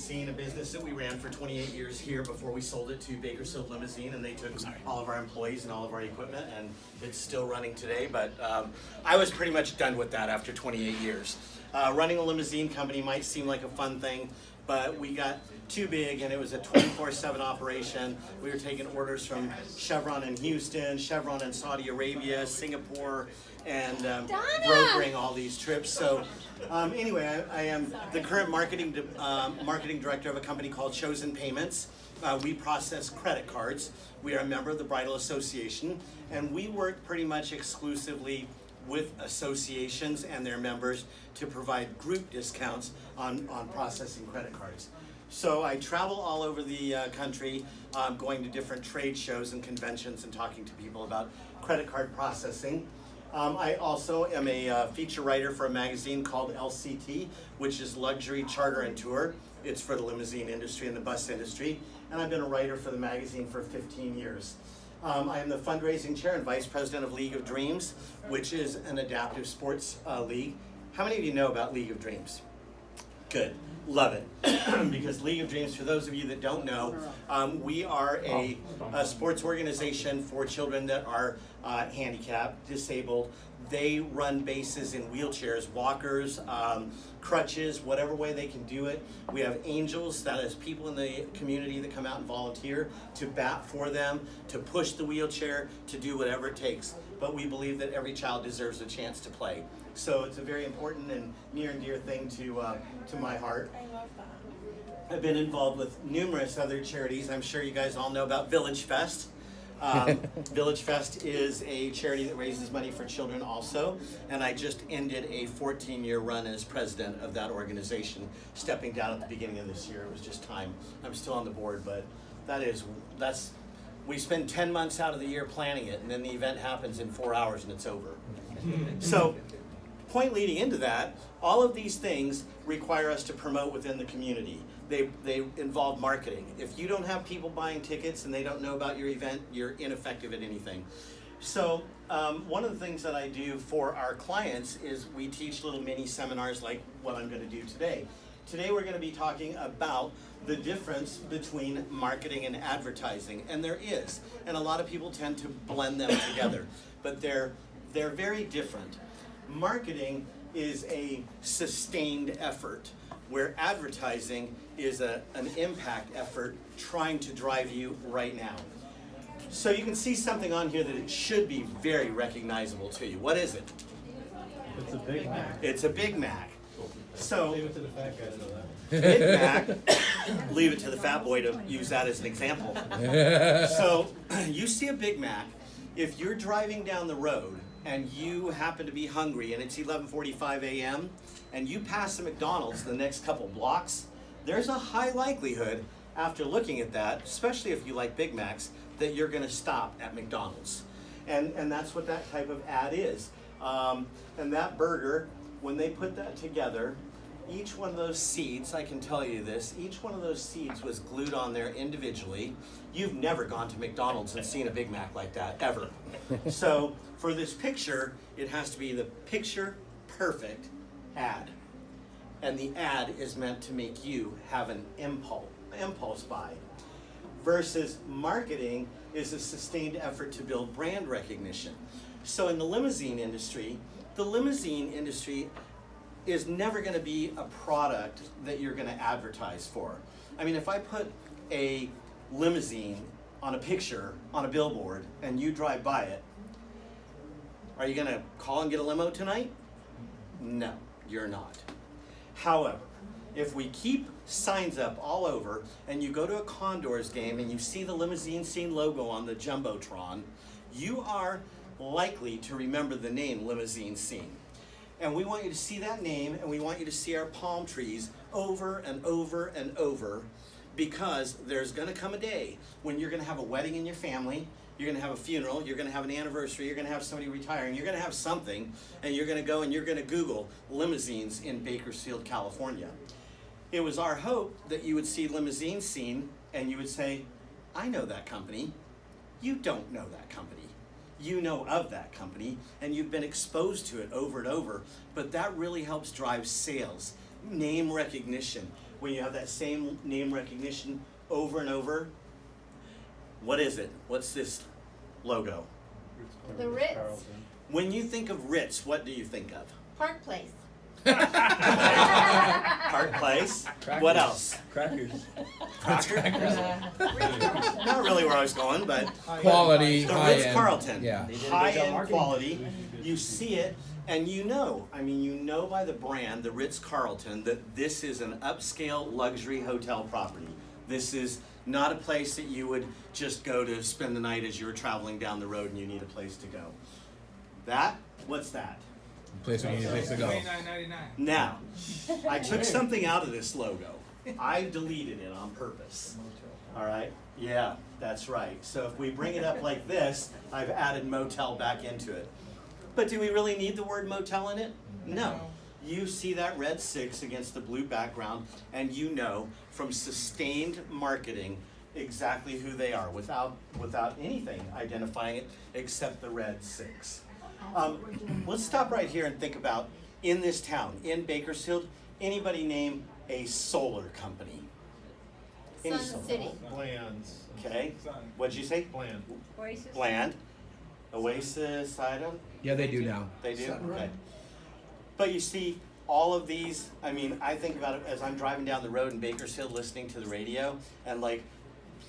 Scene, a business that we ran for 28 years here before we sold it to Bakersfield Limousine, and they took all of our employees and all of our equipment, and it's still running today. But I was pretty much done with that after 28 years. Running a limousine company might seem like a fun thing, but we got too big, and it was a 24/7 operation. We were taking orders from Chevron in Houston, Chevron in Saudi Arabia, Singapore, and brokering all these trips. So anyway, I am the current marketing director of a company called Chosen Payments. We process credit cards. We are a member of the Bridal Association, and we work pretty much exclusively with associations and their members to provide group discounts on processing credit cards. So I travel all over the country, going to different trade shows and conventions and talking to people about credit card processing. I also am a feature writer for a magazine called LCT, which is Luxury Charter and Tour. It's for the limousine industry and the bus industry, and I've been a writer for the magazine for 15 years. I am the fundraising chair and vice president of League of Dreams, which is an adaptive sports league. How many of you know about League of Dreams? Good. Love it. Because League of Dreams, for those of you that don't know, we are a sports organization for children that are handicapped, disabled. They run bases in wheelchairs, walkers, crutches, whatever way they can do it. We have angels, that is people in the community that come out and volunteer to bat for them, to push the wheelchair, to do whatever it takes. But we believe that every child deserves a chance to play. So it's a very important and near and dear thing to my heart. I love that. I've been involved with numerous other charities. I'm sure you guys all know about Village Fest. Village Fest is a charity that raises money for children also, and I just ended a 14-year run as president of that organization, stepping down at the beginning of this year. It was just time. I'm still on the board, but we spend 10 months out of the year planning it, and then the event happens in 4 hours and it's over. So, point leading into that, all of these things require us to promote within the community. They involve marketing. If you don't have people buying tickets and they don't know about your event, you're ineffective at anything. So one of the things that I do for our clients is we teach little mini seminars like what I'm going to do today. Today we're going to be talking about the difference between marketing and advertising, and there is. And a lot of people tend to blend them together, but they're very different. Marketing is a sustained effort, where advertising is an impact effort trying to drive you right now. So you can see something on here that it should be very recognizable to you. What is it? It's a Big Mac. It's a Big Mac. So Leave it to the fat guy to know that. Big Mac, leave it to the fat boy to use that as an example. So you see a Big Mac, if you're driving down the road and you happen to be hungry and it's 11:45 a.m. and you pass a McDonald's the next couple blocks, there's a high likelihood after looking at that, especially if you like Big Macs, that you're going to stop at McDonald's. And that's what that type of ad is. And that burger, when they put that together, each one of those seeds, I can tell you this, each one of those seeds was glued on there individually. You've never gone to McDonald's and seen a Big Mac like that, ever. So for this picture, it has to be the picture perfect ad. And the ad is meant to make you have an impulse buy. Versus marketing is a sustained effort to build brand recognition. So in the limousine industry is never going to be a product that you're going to advertise for. I mean, if I put a limousine on a picture on a billboard and you drive by it, are you going to call and get a limo tonight? No, you're not. However, if we keep signs up all over and you go to a Condors game and you see the Limousine Scene logo on the Jumbotron, you are likely to remember the name Limousine Scene. And we want you to see that name, and we want you to see our palm trees over and over and over, because there's going to come a day when you're going to have a wedding in your family, you're going to have a funeral, you're going to have an anniversary, you're going to have somebody retiring, you're going to have something, and you're going to go and you're going to Google limousines in Bakersfield, California. It was our hope that you would see Limousine Scene and you would say, I know that company. You don't know that company. You know of that company, and you've been exposed to it over and over, but that really helps drive sales, name recognition, when you have that same name recognition over and over? What is it? What's this logo? The Ritz. When you think of Ritz, what do you think of? Park Place. Park Place. What else? Crackers. Crackers? Not really where I was going, but Quality, the high end. Ritz-Carlton. Yeah. High-end quality. You see it, and you know by the brand, the Ritz-Carlton, that this is an upscale luxury hotel property. This is not a place that you would just go to spend the night as you're traveling down the road and you need a place to go. What's that? Place where you need a place to go. $29.99. Now, I took something out of this logo. I deleted it on purpose. All right? Yeah, that's right. So if we bring it up like this, I've added motel back into it. But do we really need the word motel in it? No. You see that red 6 against the blue background, and you know from sustained marketing exactly who they are without anything identifying it except the red 6. Let's stop right here and think about, in this town, in Bakersfield, anybody name a solar company? Sun City. Bland's. Okay. What'd you say? Bland. Oasis. Bland. Oasis item? Yeah, they do now. They do? Okay. But you see, all of these, I think about it as I'm driving down the road in Bakersfield listening to the radio, and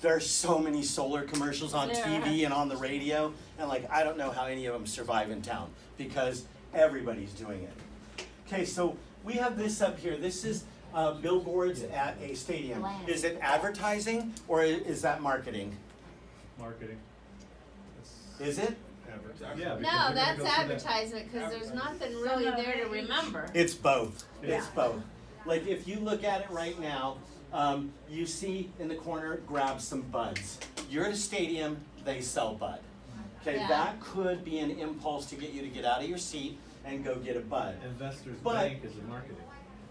there's so many solar commercials on TV and on the radio, and I don't know how any of them survive in town because everybody's doing it. Okay, so we have this up here. This is billboards at a stadium. Is it advertising or is that marketing? Marketing. Is it? Yeah. No, that's advertisement because there's nothing really there to remember. It's both. Yeah. It's both. If you look at it right now, you see in the corner, grab some buds. You're at a stadium, they sell bud. Okay, Yeah. that could be an impulse to get you to get out of your seat and go get a bud. Investors But- Bank is a marketing.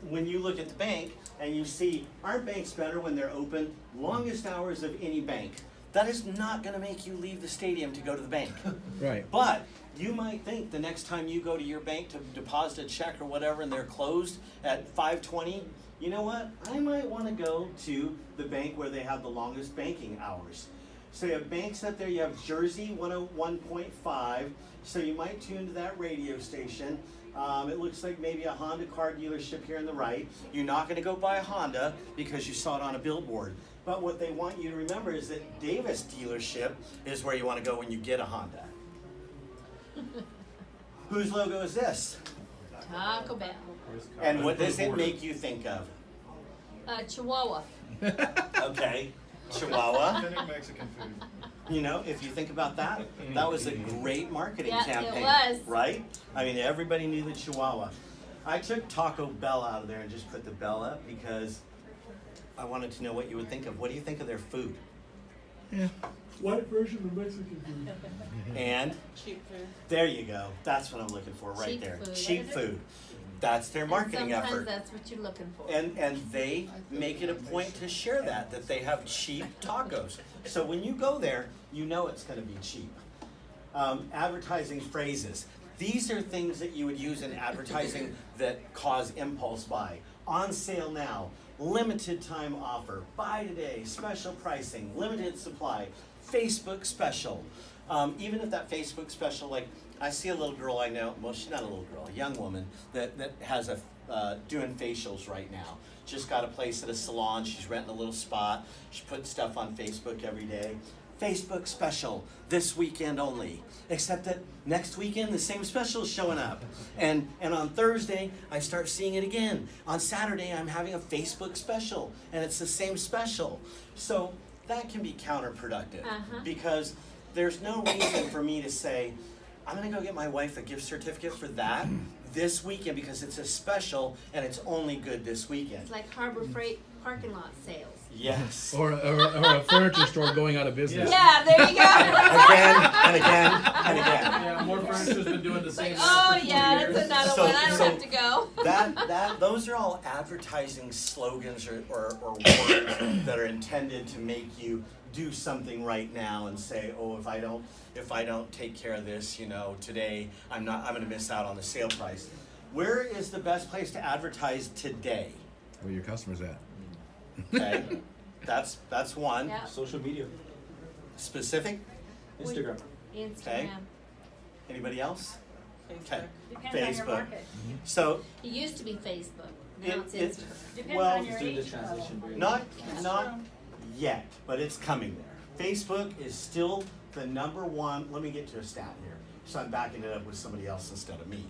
When you look at the bank and you see, aren't banks better when they're open? Longest hours of any bank. That is not going to make you leave the stadium to go to the bank. Right. But you might think the next time you go to your bank to deposit a check or whatever and they're closed at 5:20, you know what? I might want to go to the bank where they have the longest banking hours. So you have banks up there, you have Jersey 101.5, so you might tune to that radio station. It looks like maybe a Honda car dealership here on the right. You're not going to go buy a Honda because you saw it on a billboard. But what they want you to remember is that Davis dealership is where you want to go when you get a Honda. Whose logo is this? Taco Bell. And what does it make you think of? Chihuahua. Okay, Chihuahua. Authentic Mexican food. If you think about that, that was a great marketing Yeah, it campaign, was. right? Everybody knew the Chihuahua. I took Taco Bell out of there and just put the bell up because I wanted to know what you would think of. What do you think of their food? White version of Mexican food. And Cheap food. there you go. That's what I'm looking for right Cheap there. food. Cheap food. That's their marketing Sometimes effort. that's what you're looking for. And they make it a point to share that they have cheap tacos. So when you go there, you know it's going to be cheap. Advertising phrases. These are things that you would use in advertising that cause impulse buy. On sale now, limited time offer, buy today, special pricing, limited supply, Facebook special. Even if that Facebook special, I see a little girl I know, well, she's not a little girl, a young woman that has doing facials right now. Just got a place at a salon, she's renting a little spot, she puts stuff on Facebook every day. Facebook special, this weekend only. Except that next weekend, the same special is showing up. And on Thursday, I start seeing it again. On Saturday, I'm having a Facebook special, and it's the same special. So that can be counterproductive because there's no reason for me to say, I'm gonna go get my wife a gift certificate for that this weekend because it's a special and it's only good this weekend. It's like Harbor Freight parking lot sales. Yes. Or a furniture store going out of business. Yeah, there you go. Again and again and again. Yeah, more furniture's been doing the same. Oh yeah, that's another So- one. I don't so- have to go. Those are all advertising slogans or words that are intended to make you do something right now and say, oh, if I don't take care of this, today I'm going to miss out on the sale price. Where is the best place to advertise today? Where your customers at? Okay, that's one. Yeah. Social media, Specific. Instagram. Instagram. Anybody else? Okay. Depends on your Facebook. market. So It used to be Facebook, now it's it- Instagram. Depends Well, on your It's doing the age transition. level. not That's true. yet, but it's coming there. Facebook is still the number one. Let me get to a stat here. So I'm backing it up with somebody else instead of me.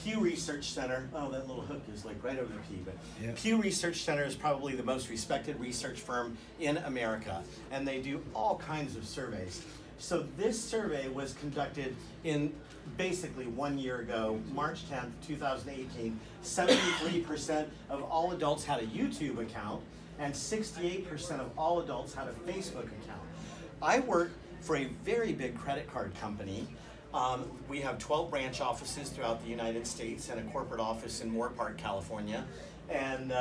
Pew Research Center. Oh, that little hook is like right over the P. But Yeah. Pew Research Center is probably the most respected research firm in America, and they do all kinds of surveys. So this survey was conducted in basically 1 year ago, March 10th, 2018. 73% of all adults had a YouTube account, and 68% of all adults had a Facebook account. I work for a very big credit card company. We have 12 branch offices throughout the United States and a corporate office in Moorpark, California. And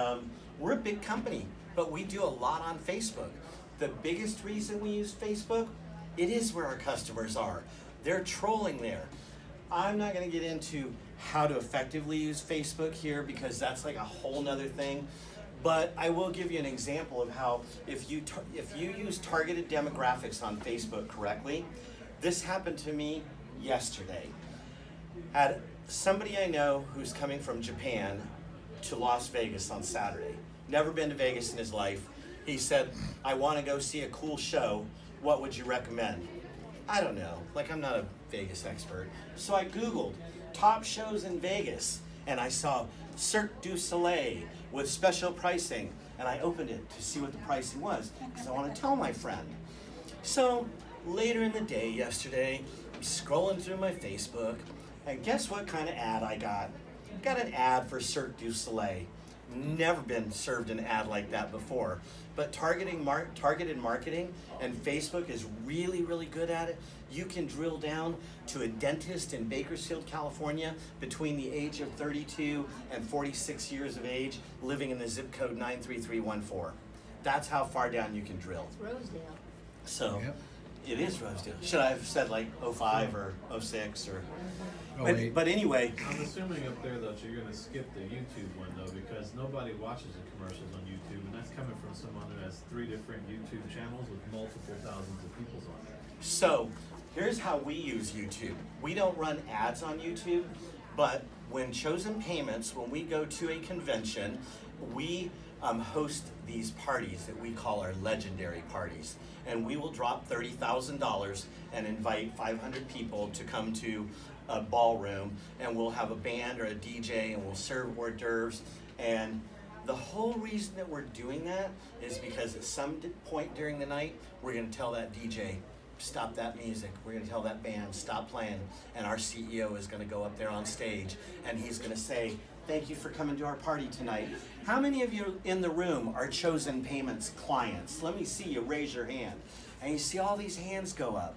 we're a big company, but we do a lot on Facebook. The biggest reason we use Facebook, it is where our customers are. They're trolling there. I'm not gonna get into how to effectively use Facebook here because that's like a whole nother thing. But I will give you an example of how if you use targeted demographics on Facebook correctly, this happened to me yesterday. Had somebody I know who's coming from Japan to Las Vegas on Saturday. Never been to Vegas in his life. He said, I want to go see a cool show. What would you recommend? I don't know. Like, I'm not a Vegas expert. So I Googled top shows in Vegas, and I saw Cirque du Soleil with special pricing, and I opened it to see what the pricing was because I want to tell my friend. So later in the day yesterday, I'm scrolling through my Facebook, and guess what kind of ad I got? Got an ad for Cirque du Soleil. Never been served an ad like that before. But targeted marketing, and Facebook is really, really good at it. You can drill down to a dentist in Bakersfield, California, between the age of 32 and 46 years of age, living in the zip code 93314. That's how far down you can drill. It's Rosedale. So, Yep. it is Rosedale. Should I have said like 05 or 06 or? Oh, wait. But anyway, I'm assuming up there that you're gonna skip the YouTube one though, because nobody watches the commercials on YouTube, and that's coming from someone who has 3 different YouTube channels with multiple thousands of people on there. so here's how we use YouTube. We don't run ads on YouTube, but when Chosen Payments, when we go to a convention, we host these parties that we call our legendary parties. And we will drop $30,000 and invite 500 people to come to a ballroom, and we'll have a band or a DJ, and we'll serve hors d'oeuvres. And the whole reason that we're doing that is because at some point during the night, we're gonna tell that DJ, stop that music. We're gonna tell that band, stop playing. And our CEO is gonna go up there on stage, and he's gonna say, thank you for coming to our party tonight. How many of you in the room are Chosen Payments clients? Let me see you, raise your hand. And you see all these hands go up.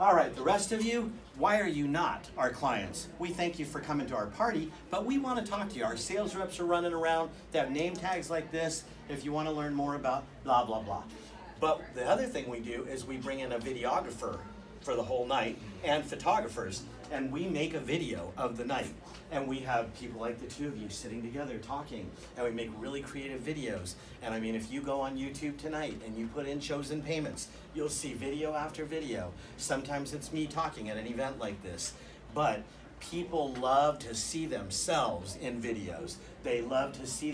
All right, the rest of you, why are you not our clients? We thank you for coming to our party, but we want to talk to you. Our sales reps are running around. They have name tags like this if you want to learn more about blah, blah, blah. But the other thing we do is we bring in a videographer for the whole night and photographers, and we make a video of the night. And we have people like the two of you sitting together talking, and we make really creative videos. And I mean, if you go on YouTube tonight and you put in Chosen Payments, you'll see video after video. Sometimes it's me talking at an event like this, but people love to see themselves in videos. They love to see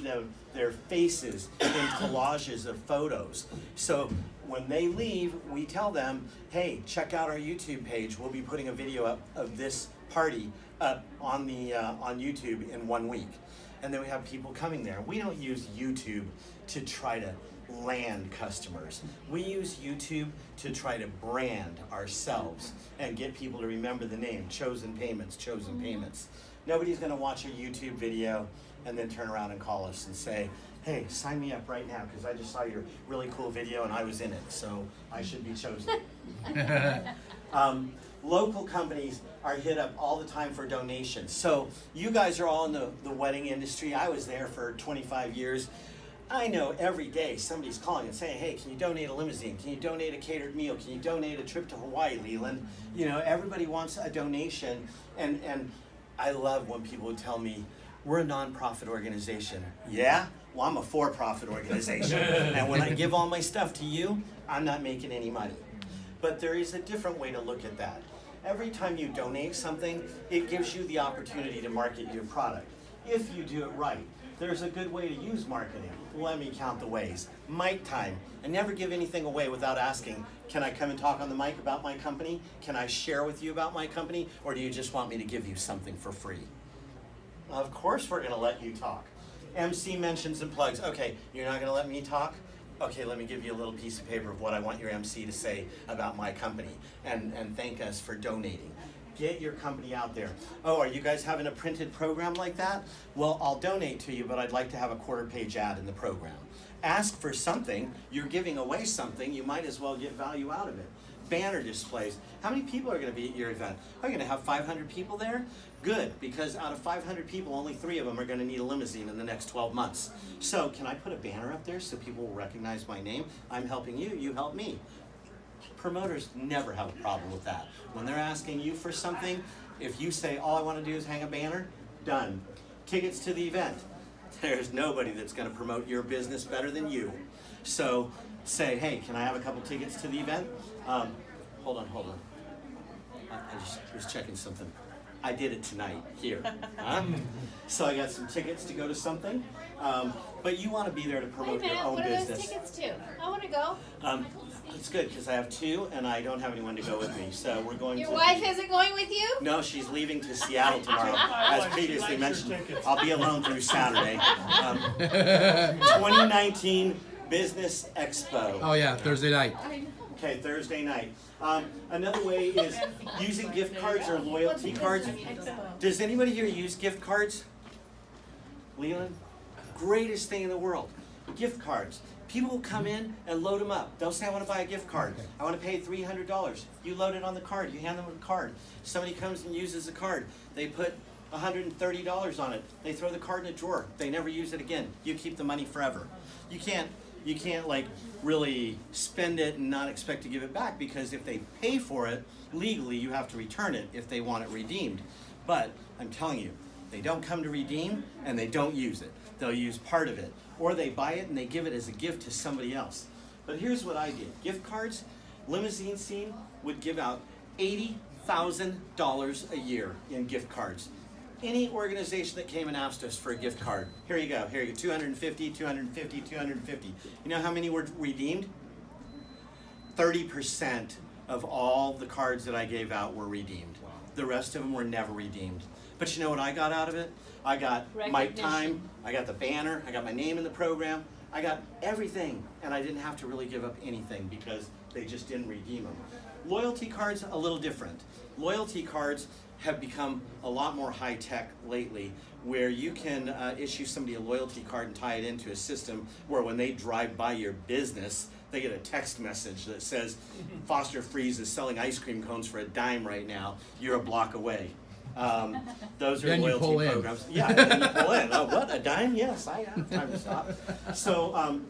their faces in collages of photos. So when they leave, we tell them, hey, check out our YouTube page. We'll be putting a video up of this party up on YouTube in 1 week. And then we have people coming there. We don't use YouTube to try to land customers. We use YouTube to try to brand ourselves and get people to remember the name, Chosen Payments, Chosen Payments. Nobody's gonna watch a YouTube video and then turn around and call us and say, hey, sign me up right now because I just saw your really cool video and I was in it, so I should be chosen. Local companies are hit up all the time for donations. So you guys are all in the wedding industry. I was there for 25 years. I know every day somebody's calling and saying, hey, can you donate a limousine? Can you donate a catered meal? Can you donate a trip to Hawaii, Leland? You know, everybody wants a donation. And I love when people would tell me, we're a nonprofit organization. Yeah? Well, I'm a for-profit organization, and when I give all my stuff to you, I'm not making any money. But there is a different way to look at that. Every time you donate something, it gives you the opportunity to market your product. If you do it right, there's a good way to use marketing. Let me count the ways. Mic time. I never give anything away without asking, can I come and talk on the mic about my company? Can I share with you about my company? Or do you just want me to give you something for free? Of course we're gonna let you talk. MC mentions and plugs. Okay, you're not gonna let me talk? Okay, let me give you a little piece of paper of what I want your MC to say about my company and thank us for donating. Get your company out there. Oh, are you guys having a printed program like that? Well, I'll donate to you, but I'd like to have a quarter-page ad in the program. Ask for something. You're giving away something. You might as well get value out of it. Banner displays. How many people are going to be at your event? Are you going to have 500 people there? Good, because out of 500 people, only 3 of them are going to need a limousine in the next 12 months. So can I put a banner up there so people will recognize my name? I'm helping you, you help me. Promoters never have a problem with that. When they're asking you for something, if you say, all I want to do is hang a banner, done. Tickets to the event. There's nobody that's going to promote your business better than you. So say, hey, can I have a couple tickets to the event? Hold on. I just was checking something. I did it tonight here. So I got some tickets to go to something. But you want to be there to promote Hey your Matt, own what are business. those tickets to? I want to go. It's good because I have 2 and I don't have anyone to go with me. So we're going Your to. wife isn't going with you? No, she's leaving to Seattle tomorrow. As previously mentioned, I'll be alone through Saturday. 2019 Business Expo. Oh yeah, Thursday night. Okay, Thursday night. Another way is using gift cards or loyalty cards. Does anybody here use gift cards? Leland? Greatest thing in the world. Gift cards. People will come in and load them up. They'll say, I want to buy a gift card. I want to pay $300. You load it on the card. You hand them a card. Somebody comes and uses the card. They put $130 on it. They throw the card in a drawer. They never use it again. You keep the money forever. You can't like really spend it and not expect to give it back, because if they pay for it, legally you have to return it if they want it redeemed. But I'm telling you, they don't come to redeem and they don't use it. They'll use part of it, or they buy it and they give it as a gift to somebody else. But here's what I did. Gift cards, Limousine Scene would give out $80,000 a year in gift cards. Any organization that came and asked us for a gift card, here you go, 250, 250, 250. You know how many were redeemed? 30% of all the cards that I gave out were redeemed. The rest of them were never redeemed. But you know what I got out of it? I got mic time, I got the banner, I got my name in the program, I got everything, and I didn't have to really give up anything because they just didn't redeem them. Loyalty cards, a little different. Loyalty cards have become a lot more high-tech lately, where you can issue somebody a loyalty card and tie it into a system where when they drive by your business, they get a text message that says, Foster Freeze is selling ice cream cones for $0.10 right now. You're a block away. Those are Then you loyalty pull in. programs. Yeah, then you pull in. Oh, what, $0.10? Yes, I have time to stop. So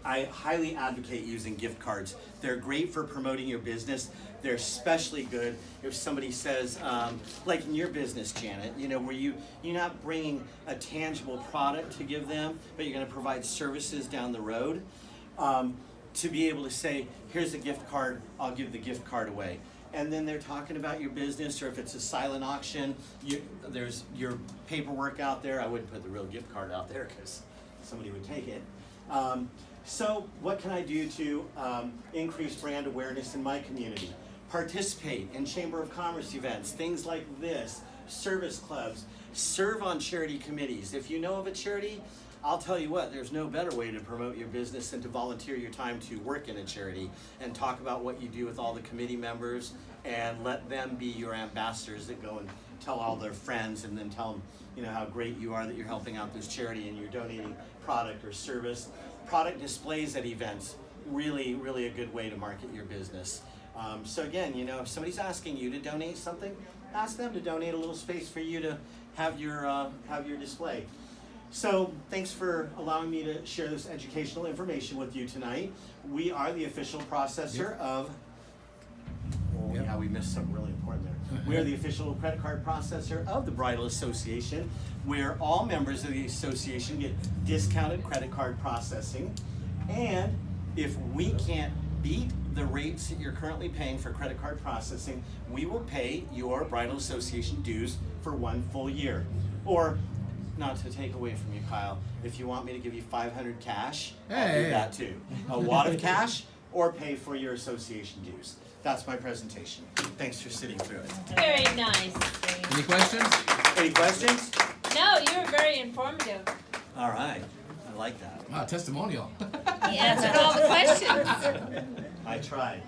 I highly advocate using gift cards. They're great for promoting your business. They're especially good if somebody says, like in your business, Janet, you know, where you're not bringing a tangible product to give them, but you're going to provide services down the road. To be able to say, here's a gift card, I'll give the gift card away. And then they're talking about your business, or if it's a silent auction, there's your paperwork out there. I wouldn't put the real gift card out there because somebody would take it. So what can I do to increase brand awareness in my community? Participate in Chamber of Commerce events, things like this, service clubs, serve on charity committees. If you know of a charity, I'll tell you what, there's no better way to promote your business than to volunteer your time to work in a charity and talk about what you do with all the committee members and let them be your ambassadors that go and tell all their friends and then tell them, you know, how great you are that you're helping out this charity and you're donating product or service. Product displays at events, really, really a good way to market your business. So again, you know, if somebody's asking you to donate something, ask them to donate a little space for you to have your display. So thanks for allowing me to share this educational information with you tonight. We are the official processor of Yep. yeah, we missed something really important there. We are the official credit card processor of the Bridal Association, where all members of the association get discounted credit card processing. And if we can't beat the rates that you're currently paying for credit card processing, we will pay your Bridal Association dues for 1 full year. Or, not to take away from you, Kyle, if you want me to give you 500 cash, I'll do Hey. that too. A wad of cash, or pay for your association dues. That's my presentation. Thanks for sitting through it. Very nice. Any questions? Any questions? No, you were very informative. All right, I like that. Wow, testimonial. He answered all the questions. I tried.